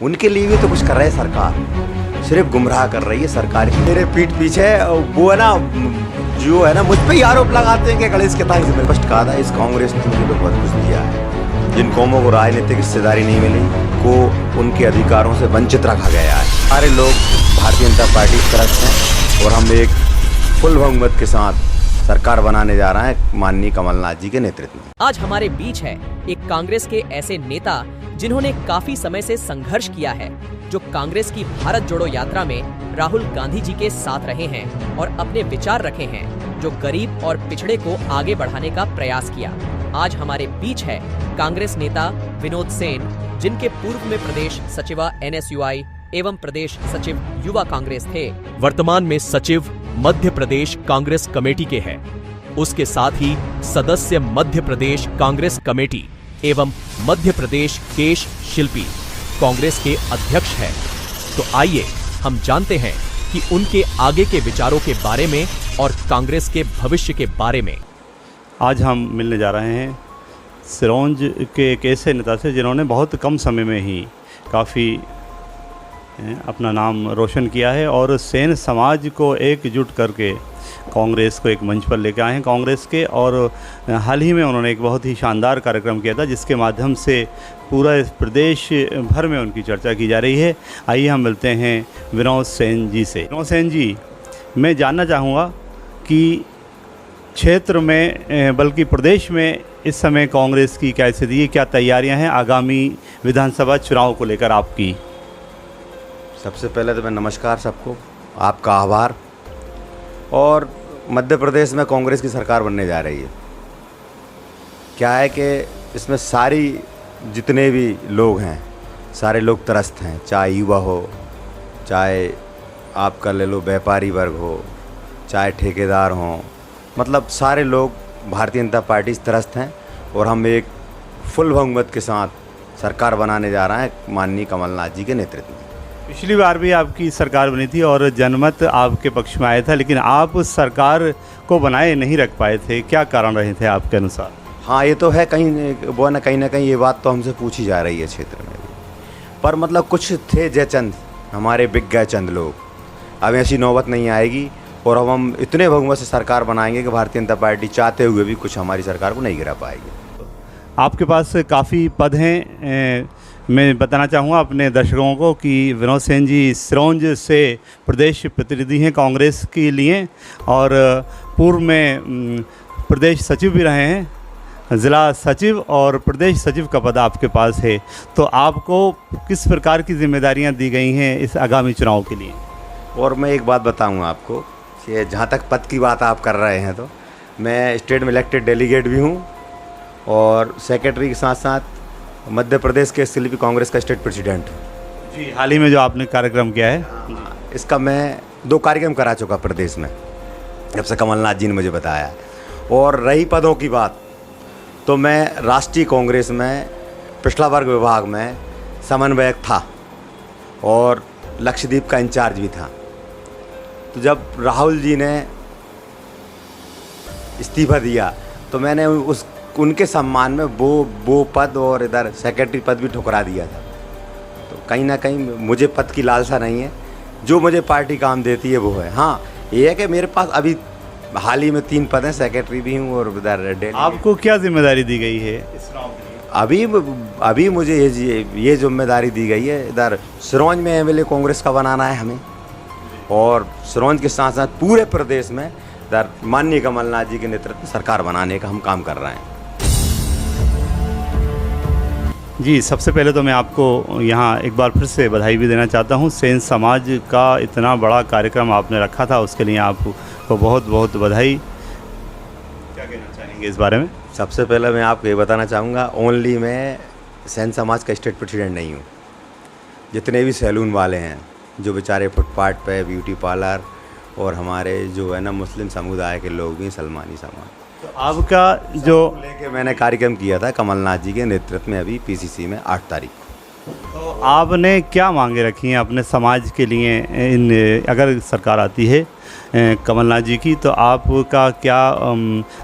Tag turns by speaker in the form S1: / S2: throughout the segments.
S1: उनके लिए भी तो कुछ कर रही है सरकार, सिर्फ गुमराह कर रही है सरकार। मेरे पीठ पीछे वो है ना, जो है ना, मुझ पे ही आरोप लगाते हैं कि गणेश के तांग से मैं स्पष्ट कहा था, इस कांग्रेस ने मुझे तो बहुत कुछ दिया है। जिन कौमों को राजनीतिक हिस्सेदारी नहीं मिली को उनके अधिकारों से वंचित रखा गया है। सारे लोग भारतीय जनता पार्टी की तरफ हैं और हम एक फुल बहुमत के साथ सरकार बनाने जा रहे हैं माननीय कमलनाथ जी के नेतृत्व में।
S2: आज हमारे बीच है एक कांग्रेस के ऐसे नेता जिन्होंने काफी समय से संघर्ष किया है, जो कांग्रेस की भारत जोड़ो यात्रा में राहुल गांधी जी के साथ रहे हैं और अपने विचार रखे हैं, जो गरीब और पिछड़े को आगे बढ़ाने का प्रयास किया। आज हमारे बीच है कांग्रेस नेता विनोद सेन, जिनके पूर्व में प्रदेश सचिव NSUI एवं प्रदेश सचिव युवा कांग्रेस थे। वर्तमान में सचिव मध्य प्रदेश कांग्रेस कमेटी के हैं। उसके साथ ही सदस्य मध्य प्रदेश कांग्रेस कमेटी एवं मध्य प्रदेश केश शिल्पी कांग्रेस के अध्यक्ष हैं। तो आइए हम जानते हैं कि उनके आगे के विचारों के बारे में और कांग्रेस के भविष्य के बारे में।
S3: आज हम मिलने जा रहे हैं सिरोंज के एक ऐसे नेता से जिन्होंने बहुत कम समय में ही काफ़ी अपना नाम रोशन किया है और सेन समाज को एकजुट करके कांग्रेस को एक मंच पर लेकर आए हैं कांग्रेस के। और हाल ही में उन्होंने एक बहुत ही शानदार कार्यक्रम किया था, जिसके माध्यम से पूरा प्रदेश भर में उनकी चर्चा की जा रही है। आइए हम मिलते हैं विनोद सेन जी से। विनोद सेन जी, मैं जानना चाहूँगा कि क्षेत्र में बल्कि प्रदेश में इस समय कांग्रेस की क्या स्थिति है, क्या तैयारियां हैं आगामी विधानसभा चुनाव को लेकर आपकी?
S1: सबसे पहले तो मैं नमस्कार सबको, आपका आभार। और मध्य प्रदेश में कांग्रेस की सरकार बनने जा रही है। क्या है कि इसमें सारी जितने भी लोग हैं, सारे लोग त्रस्त हैं, चाहे युवा हो, चाहे आपका ले लो व्यापारी वर्ग हो, चाहे ठेकेदार हों, मतलब सारे लोग भारतीय जनता पार्टी से त्रस्त हैं और हम एक फुल बहुमत के साथ सरकार बनाने जा रहे हैं माननीय कमलनाथ जी के नेतृत्व में।
S3: पिछली बार भी आपकी सरकार बनी थी और जनमत आपके पक्ष में आया था, लेकिन आप सरकार को बनाए नहीं रख पाए थे। क्या कारण रहे थे आपके अनुसार?
S1: हाँ, ये तो है, कहीं ना कहीं ये बात तो हमसे पूछी जा रही है क्षेत्र में भी। पर मतलब कुछ थे जयचंद, हमारे बिक गए चंद लोग। अब ऐसी नौबत नहीं आएगी और अब हम इतने बहुमत से सरकार बनाएंगे कि भारतीय जनता पार्टी चाहते हुए भी कुछ हमारी सरकार को नहीं गिरा पाएगी।
S3: आपके पास काफ़ी पद हैं। मैं बताना चाहूँगा अपने दर्शकों को कि विनोद सेन जी सिरोंज से प्रदेश प्रतिनिधि हैं कांग्रेस के लिए और पूर्व में प्रदेश सचिव भी रहे हैं। ज़िला सचिव और प्रदेश सचिव का पद आपके पास है, तो आपको किस प्रकार की जिम्मेदारियां दी गई हैं इस आगामी चुनाव के लिए?
S1: और मैं एक बात बताऊंगा आपको कि जहाँ तक पद की बात आप कर रहे हैं, तो मैं स्टेट में इलेक्टेड डेलीगेट भी हूँ और सेक्रेटरी के साथ साथ मध्य प्रदेश के शिल्पी कांग्रेस का स्टेट प्रेसिडेंट हूँ।
S3: जी, हाल ही में जो आपने कार्यक्रम किया है,
S1: इसका मैं 2 कार्यक्रम करा चुका प्रदेश में, जब से कमलनाथ जी ने मुझे बताया। और रही पदों की बात, तो मैं राष्ट्रीय कांग्रेस में पिछड़ा वर्ग विभाग में समन्वयक था और लक्षद्वीप का इंचार्ज भी था। तो जब राहुल जी ने इस्तीफा दिया तो मैंने उनके सम्मान में वो पद और इधर सेक्रेटरी पद भी ठुकरा दिया था। तो कहीं ना कहीं मुझे पद की लालसा नहीं है, जो मुझे पार्टी काम देती है वो है। हाँ, ये है कि मेरे पास अभी हाल ही में 3 पद हैं, सेक्रेटरी भी हूँ और इधर।
S3: आपको क्या जिम्मेदारी दी गई है इस चुनाव के लिए?
S1: अभी मुझे ये जिम्मेदारी दी गई है, इधर सिरोंज में MLA कांग्रेस का बनाना है हमें, और सिरोंज के साथ साथ पूरे प्रदेश में इधर माननीय कमलनाथ जी के नेतृत्व में सरकार बनाने का हम काम कर रहे हैं।
S3: जी, सबसे पहले तो मैं आपको यहाँ एक बार फिर से बधाई भी देना चाहता हूँ। सेन समाज का इतना बड़ा कार्यक्रम आपने रखा था, उसके लिए आपको बहुत बहुत बधाई। क्या कहना चाहेंगे इस बारे में?
S1: सबसे पहले मैं आपको ये बताना चाहूँगा, ओनली मैं सेन समाज का स्टेट प्रेसिडेंट नहीं हूँ। जितने भी सैलून वाले हैं, जो बेचारे फुटपाथ पे ब्यूटी पार्लर, और हमारे जो है ना मुस्लिम समुदाय के लोग भी, सलमानी समाज,
S3: तो आपका जो
S1: लेके मैंने कार्यक्रम किया था कमलनाथ जी के नेतृत्व में अभी PCC में 8 तारीख को।
S3: तो आपने क्या मांगे रखी हैं अपने समाज के लिए? अगर सरकार आती है कमलनाथ जी की, तो आपका क्या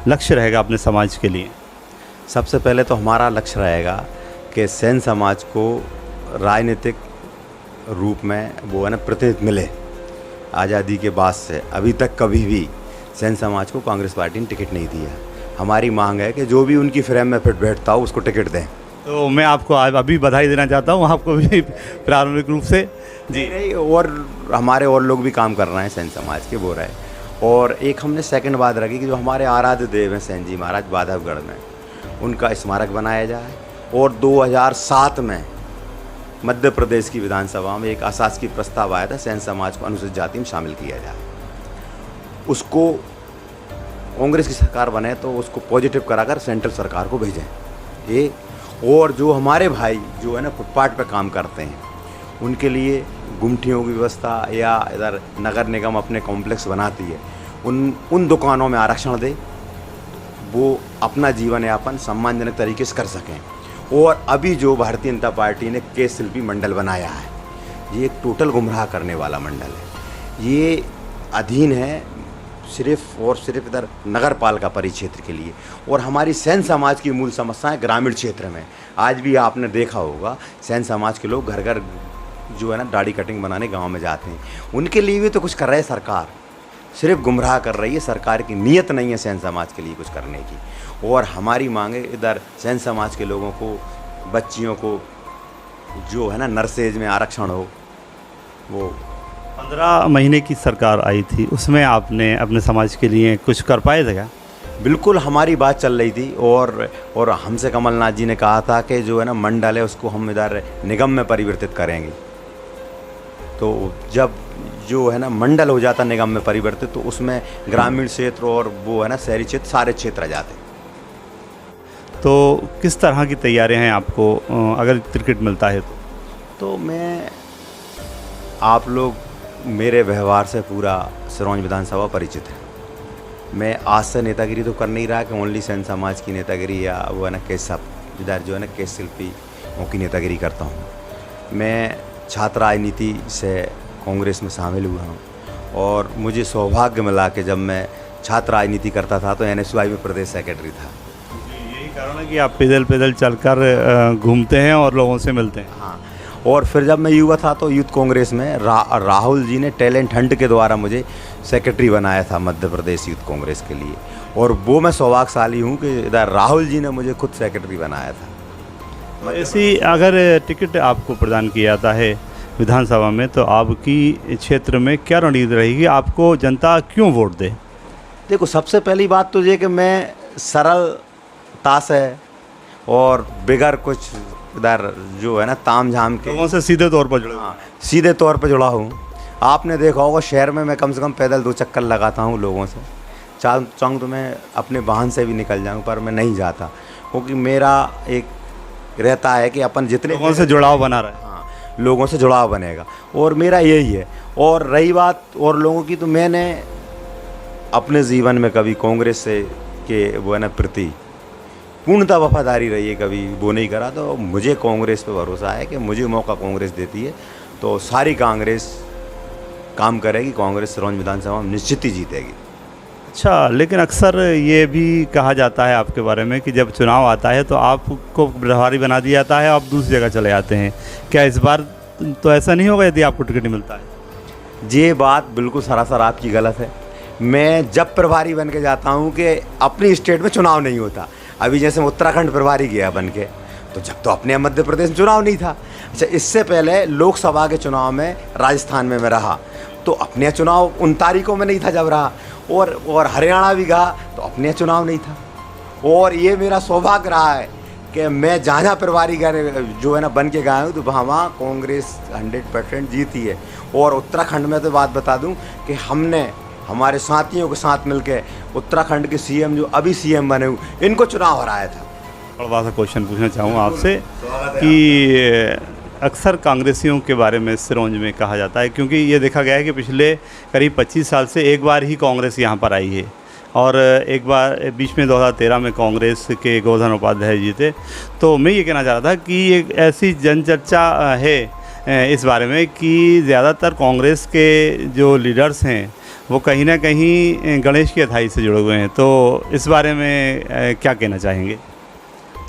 S3: लक्ष्य रहेगा अपने समाज के लिए?
S1: सबसे पहले तो हमारा लक्ष्य रहेगा कि सेन समाज को राजनीतिक रूप में वो है ना प्रतिनिधित्व मिले। आज़ादी के बाद से अभी तक कभी भी सेन समाज को कांग्रेस पार्टी ने टिकट नहीं दिया। हमारी मांग है कि जो भी उनकी फ्रेम में फिट बैठता हो उसको टिकट दें।
S3: तो मैं आपको अभी बधाई देना चाहता हूँ आपको भी प्रारंभिक रूप से जी।
S1: नहीं, और हमारे और लोग भी काम कर रहे हैं सेन समाज के, बोल रहे हैं। और एक हमने सेकंड बात रखी कि जो हमारे आराध्य देव हैं सेन जी महाराज बांधवगढ़ में, उनका स्मारक बनाया जाए। और 2007 में मध्य प्रदेश की विधानसभा में एक अशासकीय प्रस्ताव आया था सेन समाज को अनुसूचित जाति में शामिल किया जाए। उसको कांग्रेस की सरकार बने तो उसको पॉजिटिव कराकर सेंट्रल सरकार को भेजें ये। और जो हमारे भाई जो है ना फुटपाथ पे काम करते हैं उनके लिए गुमटियों की व्यवस्था, या इधर नगर निगम अपने कॉम्प्लेक्स बनाती है, उन दुकानों में आरक्षण दे, वो अपना जीवन यापन सम्मानजनक तरीके से कर सकें। और अभी जो भारतीय जनता पार्टी ने केस शिल्पी मंडल बनाया है, ये एक टोटल गुमराह करने वाला मंडल है। ये अधीन है सिर्फ और सिर्फ इधर नगर पालिका परिक्षेत्र के लिए। और हमारी सेन समाज की मूल समस्याएं ग्रामीण क्षेत्र में आज भी आपने देखा होगा, सेन समाज के लोग घर घर जो है ना दाढ़ी कटिंग बनाने गांव में जाते हैं। उनके लिए भी तो कुछ कर रही है सरकार, सिर्फ गुमराह कर रही है। सरकार की नीयत नहीं है सेन समाज के लिए कुछ करने की। और हमारी मांगे इधर सेन समाज के लोगों को, बच्चियों को जो है ना नर्सेज में आरक्षण हो। वो
S3: 15 महीने की सरकार आई थी, उसमें आपने अपने समाज के लिए कुछ कर पाए थे क्या?
S1: बिल्कुल, हमारी बात चल रही थी। और हमसे कमलनाथ जी ने कहा था कि जो है ना मंडल है उसको हम इधर निगम में परिवर्तित करेंगे। तो जब जो है ना मंडल हो जाता निगम में परिवर्तित, तो उसमें ग्रामीण क्षेत्र और वो है ना शहरी क्षेत्र सारे क्षेत्र आ जाते।
S3: तो किस तरह की तैयारियां हैं आपको अगर टिकट मिलता है
S1: तो मैं, आप लोग मेरे व्यवहार से पूरा सिरोंज विधानसभा परिचित है। मैं आज से नेतागिरी तो कर नहीं रहा कि ओनली सेन समाज की नेतागिरी या वो है ना केस इधर जो है ना केस शिल्पी की नेतागिरी करता हूँ। मैं छात्र राजनीति से कांग्रेस में शामिल हुआ हूँ। और मुझे सौभाग्य मिला कि जब मैं छात्र राजनीति करता था तो NSUI में प्रदेश सेक्रेटरी था।
S3: यही कारण है कि आप पैदल चलकर घूमते हैं और लोगों से मिलते हैं।
S1: हाँ, और फिर जब मैं युवा था तो यूथ कांग्रेस में राहुल जी ने टैलेंट हंट के द्वारा मुझे सेक्रेटरी बनाया था मध्य प्रदेश यूथ कांग्रेस के लिए। और वो मैं सौभाग्यशाली हूँ कि इधर राहुल जी ने मुझे खुद सेक्रेटरी बनाया था।
S3: ऐसी अगर टिकट आपको प्रदान किया जाता है विधानसभा में तो आपकी क्षेत्र में क्या रणनीति रहेगी, आपको जनता क्यों वोट दे?
S1: देखो, सबसे पहली बात तो ये कि मैं सरलता से और बिगर कुछ इधर जो है ना ताम झाम के
S3: लोगों से सीधे तौर पर जुड़ा।
S1: हाँ, सीधे तौर पर जुड़ा हूँ। आपने देखा होगा शहर में मैं कम से कम पैदल 2 चक्कर लगाता हूँ लोगों से। चाहूँ तो मैं अपने वाहन से भी निकल जाऊँ, पर मैं नहीं जाता क्योंकि मेरा एक रहता है कि अपन जितने
S3: लोगों से जुड़ाव बना रहा है।
S1: हाँ, लोगों से जुड़ाव बनेगा, और मेरा यही है। और रही बात और लोगों की, तो मैंने अपने जीवन में कभी कांग्रेस से के वो है ना प्रति पूर्णतः वफादारी रही है, कभी वो नहीं करा। तो मुझे कांग्रेस पे भरोसा है कि मुझे मौका कांग्रेस देती है तो सारी कांग्रेस काम करेगी। कांग्रेस सिरोंज विधानसभा में निश्चित ही जीतेगी।
S3: अच्छा, लेकिन अक्सर ये भी कहा जाता है आपके बारे में कि जब चुनाव आता है तो आपको प्रभारी बना दिया जाता है, आप दूसरी जगह चले जाते हैं। क्या इस बार तो ऐसा नहीं होगा यदि आपको टिकट मिलता है?
S1: ये बात बिल्कुल सरासर आपकी गलत है। मैं जब प्रभारी बन के जाता हूँ कि अपनी स्टेट में चुनाव नहीं होता। अभी जैसे मैं उत्तराखंड प्रभारी गया बन के, तो जब तो अपने मध्य प्रदेश में चुनाव नहीं था। अच्छा, इससे पहले लोकसभा के चुनाव में राजस्थान में मैं रहा, तो अपने चुनाव उन तारीखों में नहीं था जब रहा। और हरियाणा भी गया तो अपने चुनाव नहीं था। और ये मेरा सौभाग्य रहा है कि मैं जहाँ प्रभारी जो है ना बन के गया हूँ तो वहाँ कांग्रेस 100% जीती है। और उत्तराखंड में तो बात बता दूँ कि हमने हमारे साथियों के साथ मिलकर उत्तराखंड के CM जो अभी CM बने हुए, इनको चुनाव हराया था।
S3: थोड़ा सा क्वेश्चन पूछना चाहूँगा आपसे कि अक्सर कांग्रेसियों के बारे में सिरोंज में कहा जाता है, क्योंकि ये देखा गया है कि पिछले करीब 25 साल से एक बार ही कांग्रेस यहाँ पर आई है, और एक बार बीच में 2013 में कांग्रेस के गोवर्धन उपाध्याय जी थे। तो मैं ये कहना चाह रहा था कि एक ऐसी जनचर्चा है इस बारे में कि ज़्यादातर कांग्रेस के जो लीडर्स हैं वो कहीं ना कहीं गणेश की अथाई से जुड़े हुए हैं। तो इस बारे में क्या कहना चाहेंगे?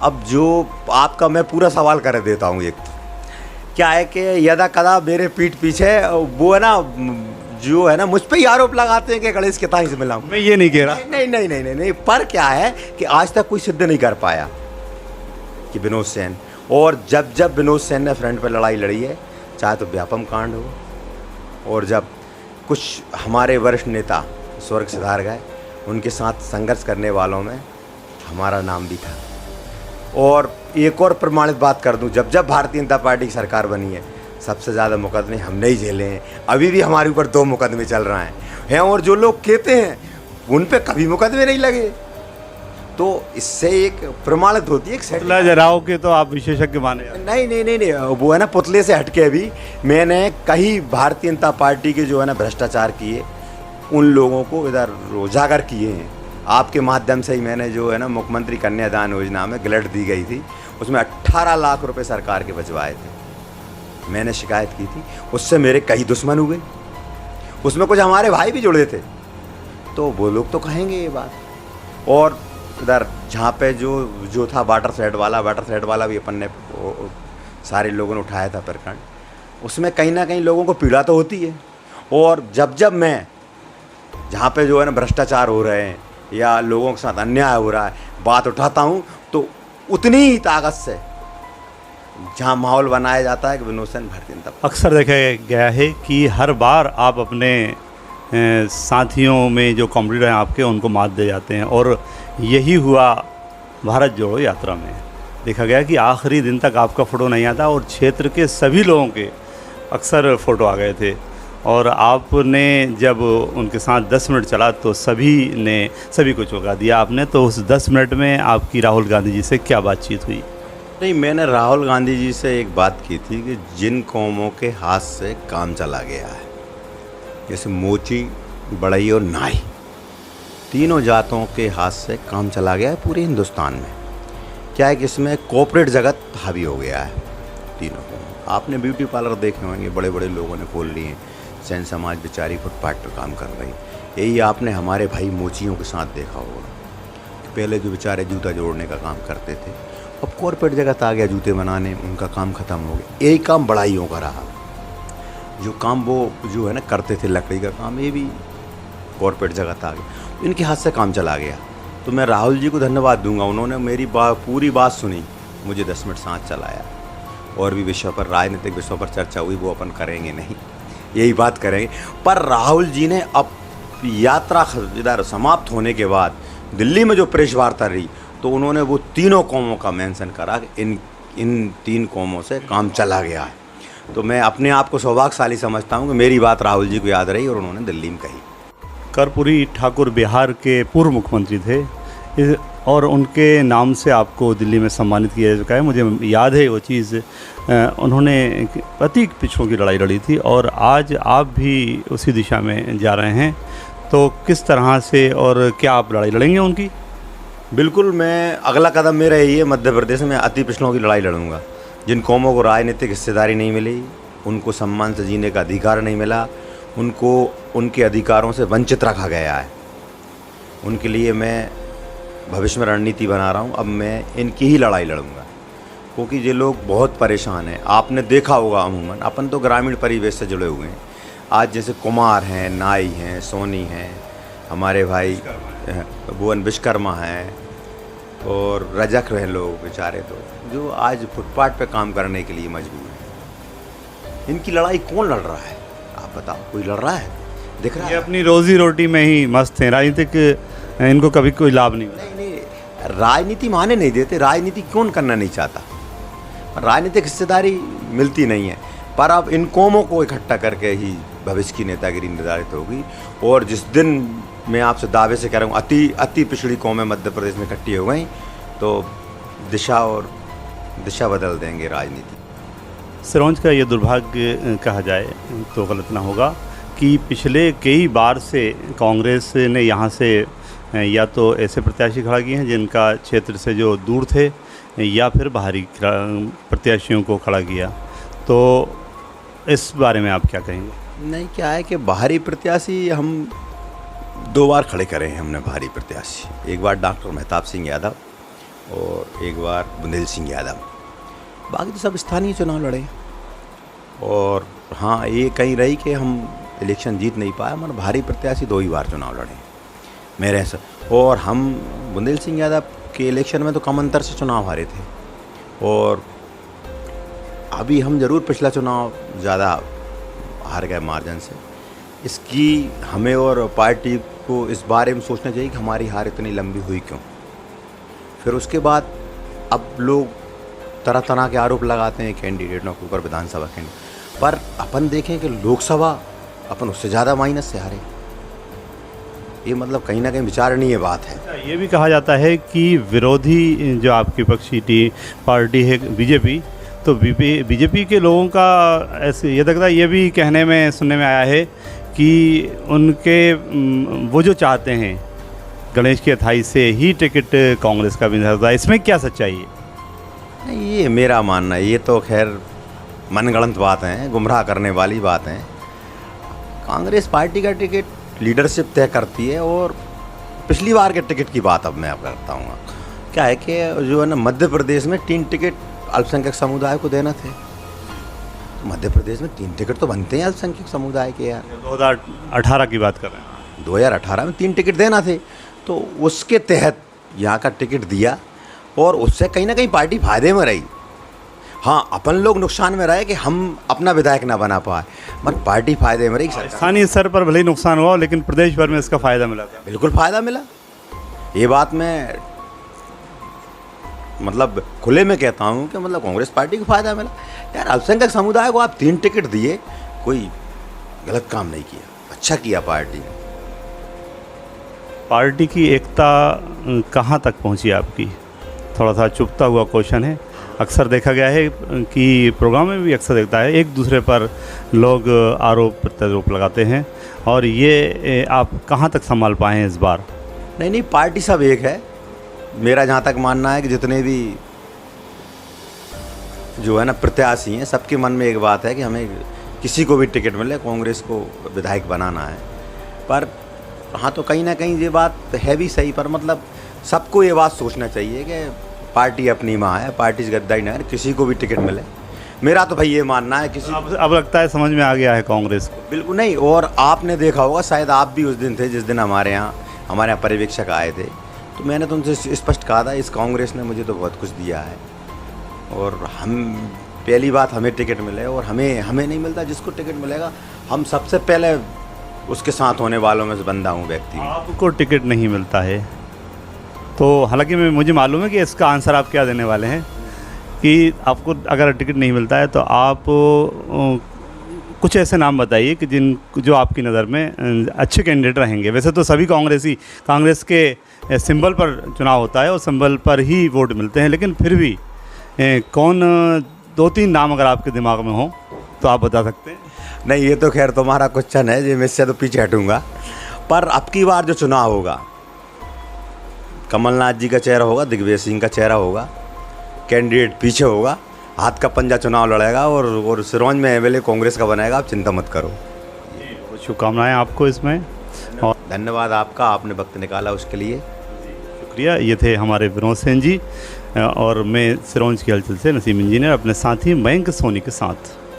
S1: अब जो आपका मैं पूरा सवाल कर देता हूँ। एक क्या है कि यदा कदा मेरे पीठ पीछे वो है ना, जो है ना मुझ पे ही आरोप लगाते हैं कि गणेश के ताई से मिला हूँ।
S3: मैं ये नहीं कह रहा।
S1: नहीं नहीं नहीं नहीं नहीं, पर क्या है कि आज तक कोई सिद्ध नहीं कर पाया कि विनोद सेन, और जब जब विनोद सेन ने फ्रंट पर लड़ाई लड़ी है, चाहे तो व्यापम कांड हो, और जब कुछ हमारे वरिष्ठ नेता स्वर्ग सिधार गए, उनके साथ संघर्ष करने वालों में हमारा नाम भी था। और एक और प्रमाणित बात कर दूं, जब जब भारतीय जनता पार्टी की सरकार बनी है, सबसे ज़्यादा मुकदमे हमने ही झेले हैं। अभी भी हमारे ऊपर 2 मुकदमे चल रहे हैं, और जो लोग कहते हैं उन पे कभी मुकदमे नहीं लगे। तो इससे एक प्रमाणित होती है,
S3: पुतला जराओ के तो आप विशेषज्ञ माने।
S1: नहीं नहीं नहीं नहीं, वो है ना पुतले से हटके भी मैंने कई भारतीय जनता पार्टी के जो है ना भ्रष्टाचार किए, उन लोगों को इधर उजागर किए हैं। आपके माध्यम से ही मैंने जो है ना मुख्यमंत्री कन्यादान योजना में गिलट दी गई थी, उसमें 18 लाख रुपए सरकार के बचवाए थे। मैंने शिकायत की थी, उससे मेरे कई दुश्मन हुए, उसमें कुछ हमारे भाई भी जुड़े थे, तो वो लोग तो कहेंगे ये बात। और इधर जहाँ पे जो था वाटर सेट वाला भी अपन ने सारे लोगों ने उठाया था प्रकरण, उसमें कहीं ना कहीं लोगों को पीड़ा तो होती है। और जब मैं जहाँ पे जो है ना भ्रष्टाचार हो रहे हैं या लोगों के साथ अन्याय हो रहा है, बात उठाता हूँ, तो उतनी ही ताकत से जहाँ माहौल बनाया जाता है कि विनोद सेन भारतीय जनता पार्टी।
S3: अक्सर देखा गया है कि हर बार आप अपने साथियों में जो कॉम्पिटिटर हैं आपके, उनको मात दे जाते हैं, और यही हुआ भारत जोड़ो यात्रा में। देखा गया कि आखिरी दिन तक आपका फ़ोटो नहीं आता, और क्षेत्र के सभी लोगों के अक्सर फ़ोटो आ गए थे, और आपने जब उनके साथ 10 मिनट चला तो सभी को चौंका दिया आपने। तो उस 10 मिनट में आपकी राहुल गांधी जी से क्या बातचीत हुई?
S1: नहीं, मैंने राहुल गांधी जी से एक बात की थी कि जिन कौमों के हाथ से काम चला गया है, जैसे मोची, बड़ई और नाई, तीनों जातों के हाथ से काम चला गया है पूरे हिंदुस्तान में। क्या है कि इसमें कॉर्पोरेट जगत हावी हो गया है तीनों को। आपने ब्यूटी पार्लर देखे होंगे, बड़े बड़े लोगों ने खोल लिए हैं, सैन समाज बेचारी फुटपाथ पर काम कर रही। यही आपने हमारे भाई मोचियों के साथ देखा होगा, पहले जो बेचारे जूता जोड़ने का काम करते थे, अब कॉर्पोरेट जगत आ गया जूते बनाने, उनका काम ख़त्म हो गया। यही काम बढ़ाइयों का रहा, जो काम वो जो है ना करते थे लकड़ी का काम, ये भी कॉर्पोरेट जगत आ गया, इनके हाथ से काम चला गया। तो मैं राहुल जी को धन्यवाद दूंगा, उन्होंने मेरी पूरी बात सुनी, मुझे 10 मिनट साथ चलाया। और भी विषयों पर, राजनीतिक विषयों पर चर्चा हुई, वो अपन करेंगे नहीं, यही बात करेंगे। पर राहुल जी ने अब यात्रा इधर समाप्त होने के बाद दिल्ली में जो प्रेस वार्ता रही, तो उन्होंने वो तीनों कौमों का मेंशन करा कि इन 3 कौमों से काम चला गया है। तो मैं अपने आप को सौभाग्यशाली समझता हूँ कि मेरी बात राहुल जी को याद रही और उन्होंने दिल्ली में कही।
S3: कर्पूरी ठाकुर बिहार के पूर्व मुख्यमंत्री थे, और उनके नाम से आपको दिल्ली में सम्मानित किया जा चुका है। मुझे याद है वो चीज़, उन्होंने अति पिछड़ों की लड़ाई लड़ी थी, और आज आप भी उसी दिशा में जा रहे हैं। तो किस तरह से और क्या आप लड़ाई लड़ेंगे उनकी?
S1: बिल्कुल, मैं अगला कदम मेरा यही है, मध्य प्रदेश में अति पिछड़ों की लड़ाई लड़ूंगा। जिन कौमों को राजनीतिक हिस्सेदारी नहीं मिली, उनको सम्मान से जीने का अधिकार नहीं मिला, उनको उनके अधिकारों से वंचित रखा गया है, उनके लिए मैं भविष्य में रणनीति बना रहा हूँ। अब मैं इनकी ही लड़ाई लड़ूंगा, क्योंकि ये लोग बहुत परेशान हैं। आपने देखा होगा, अमूमन अपन तो ग्रामीण परिवेश से जुड़े हुए हैं। आज जैसे कुमार हैं, नाई हैं, सोनी हैं, हमारे भाई भुवन विश्वकर्मा हैं, और रजक हैं लोग बेचारे, तो जो आज फुटपाथ पे काम करने के लिए मजबूर हैं। इनकी लड़ाई कौन लड़ रहा है? आप बताओ, कोई लड़ रहा है? दिख रहा है?
S3: ये अपनी रोजी रोटी में ही मस्त हैं, राजनीतिक इनको कभी कोई लाभ नहीं मिला।
S1: नहीं, राजनीति माने नहीं देते, राजनीति कौन करना नहीं चाहता, राजनीतिक हिस्सेदारी मिलती नहीं है। पर अब इन कौमों को इकट्ठा करके ही भविष्य की नेतागिरी निर्धारित होगी। और जिस दिन मैं आपसे दावे से कह रहा हूँ अति पिछड़ी कौमें मध्य प्रदेश में इकट्ठी हो गई, तो दिशा बदल देंगे राजनीति।
S3: सिरोंज का ये दुर्भाग्य कहा जाए तो गलत ना होगा कि पिछले कई बार से कांग्रेस ने यहाँ से या तो ऐसे प्रत्याशी खड़ा किए हैं जिनका क्षेत्र से जो दूर थे, या फिर बाहरी प्रत्याशियों को खड़ा किया। तो इस बारे में आप क्या कहेंगे?
S1: नहीं, क्या है कि बाहरी प्रत्याशी हम 2 बार खड़े करे हैं हमने बाहरी प्रत्याशी। एक बार डॉक्टर मेहताब सिंह यादव और एक बार बुंदेल सिंह यादव। बाकी तो सब स्थानीय चुनाव लड़े। और हाँ, ये कहीं रही कि हम इलेक्शन जीत नहीं पाए, मगर भारी प्रत्याशी 2 ही बार चुनाव लड़े मेरे से। और हम बुंदेल सिंह यादव के इलेक्शन में तो कम अंतर से चुनाव हारे थे, और अभी हम ज़रूर पिछला चुनाव ज़्यादा हार गए मार्जिन से। इसकी हमें और पार्टी को इस बारे में सोचना चाहिए कि हमारी हार इतनी लंबी हुई क्यों। फिर उसके बाद अब लोग तरह तरह के आरोप लगाते हैं कैंडिडेटों के ऊपर, विधानसभा कैंडिडेट पर। अपन देखें कि लोकसभा अपन उससे ज़्यादा माइनस से हारे। ये मतलब कहीं ना कहीं विचारणीय बात है।
S3: ये भी कहा जाता है कि विरोधी जो आपकी पक्षी पार्टी है बीजेपी, तो बीजेपी के लोगों का ऐसे ये लगता है, ये भी कहने में सुनने में आया है कि उनके वो जो चाहते हैं गणेश की अथाई से ही टिकट कांग्रेस का भी नहीं सकता। इसमें क्या सच्चाई है?
S1: नहीं, ये मेरा मानना है। ये तो खैर मनगढ़ंत बातें हैं, गुमराह करने वाली बातें हैं। कांग्रेस पार्टी का टिकट लीडरशिप तय करती है, और पिछली बार के टिकट की बात अब मैं आप करता हूँ। क्या है कि जो है ना, मध्य प्रदेश में 3 टिकट अल्पसंख्यक समुदाय को देना थे। मध्य प्रदेश में 3 टिकट तो बनते हैं अल्पसंख्यक समुदाय के यार।
S3: 2018 की बात कर रहे हैं।
S1: 2018 में 3 टिकट देना थे, तो उसके तहत यहाँ का टिकट दिया, और उससे कहीं ना कहीं पार्टी फायदे में रही। हाँ, अपन लोग नुकसान में रहे कि हम अपना विधायक ना बना पाए, मगर पार्टी फायदे में रही।
S3: स्थानीय स्तर पर भले ही नुकसान हुआ, लेकिन प्रदेश भर में इसका फ़ायदा मिला था।
S1: बिल्कुल फ़ायदा मिला। ये बात मैं मतलब खुले में कहता हूँ कि मतलब कांग्रेस पार्टी को फ़ायदा मिला यार। अल्पसंख्यक समुदाय को आप 3 टिकट दिए, कोई गलत काम नहीं किया, अच्छा किया पार्टी ने।
S3: पार्टी की एकता कहाँ तक पहुँची आपकी? थोड़ा सा चुभता हुआ क्वेश्चन है। अक्सर देखा गया है कि प्रोग्राम में भी अक्सर देखता है, एक दूसरे पर लोग आरोप प्रत्यारोप लगाते हैं, और ये आप कहाँ तक संभाल पाए हैं इस बार?
S1: नहीं, पार्टी सब एक है। मेरा जहाँ तक मानना है कि जितने भी जो है ना प्रत्याशी हैं, सबके मन में एक बात है कि हमें किसी को भी टिकट मिले, कांग्रेस को विधायक बनाना है। पर हाँ, तो कहीं ना कहीं ये बात है भी सही, पर मतलब सबको ये बात सोचना चाहिए कि पार्टी अपनी माँ है, पार्टी से गद्दारी ना है, किसी को भी टिकट मिले। मेरा तो भाई ये मानना है किसी
S3: अब लगता है समझ में आ गया है कांग्रेस को।
S1: बिल्कुल नहीं। और आपने देखा होगा, शायद आप भी उस दिन थे जिस दिन हमारे यहाँ पर्यवेक्षक आए थे, तो मैंने तो उनसे स्पष्ट कहा था, इस कांग्रेस ने मुझे तो बहुत कुछ दिया है, और हम पहली बात हमें टिकट मिले, और हमें नहीं मिलता। जिसको टिकट मिलेगा हम सबसे पहले उसके साथ होने वालों में से बंदा हूँ, व्यक्ति।
S3: आपको टिकट नहीं मिलता है, तो हालांकि मुझे मालूम है कि इसका आंसर आप क्या देने वाले हैं, कि आपको अगर टिकट नहीं मिलता है तो आप कुछ ऐसे नाम बताइए कि जो आपकी नज़र में अच्छे कैंडिडेट रहेंगे। वैसे तो सभी कांग्रेस के सिंबल पर चुनाव होता है और सिंबल पर ही वोट मिलते हैं, लेकिन फिर भी कौन 2-3 नाम अगर आपके दिमाग में हो तो आप बता सकते हैं?
S1: नहीं, ये तो खैर तुम्हारा क्वेश्चन है, जो मैं इससे तो पीछे हटूँगा। पर अब की बार जो चुनाव होगा, कमलनाथ जी का चेहरा होगा, दिग्विजय सिंह का चेहरा होगा, कैंडिडेट पीछे होगा, हाथ का पंजा चुनाव लड़ेगा, और सिरोंज में एमएलए कांग्रेस का बनाएगा। आप चिंता मत करो।
S3: शुभकामनाएं आपको इसमें, और
S1: धन्यवाद आपका, आपने वक्त निकाला उसके लिए।
S3: शुक्रिया। ये थे हमारे विनोद सेन जी, और मैं सिरोंज की हलचल से नसीम इंजीनियर अपने साथी मयंक सोनी के साथ।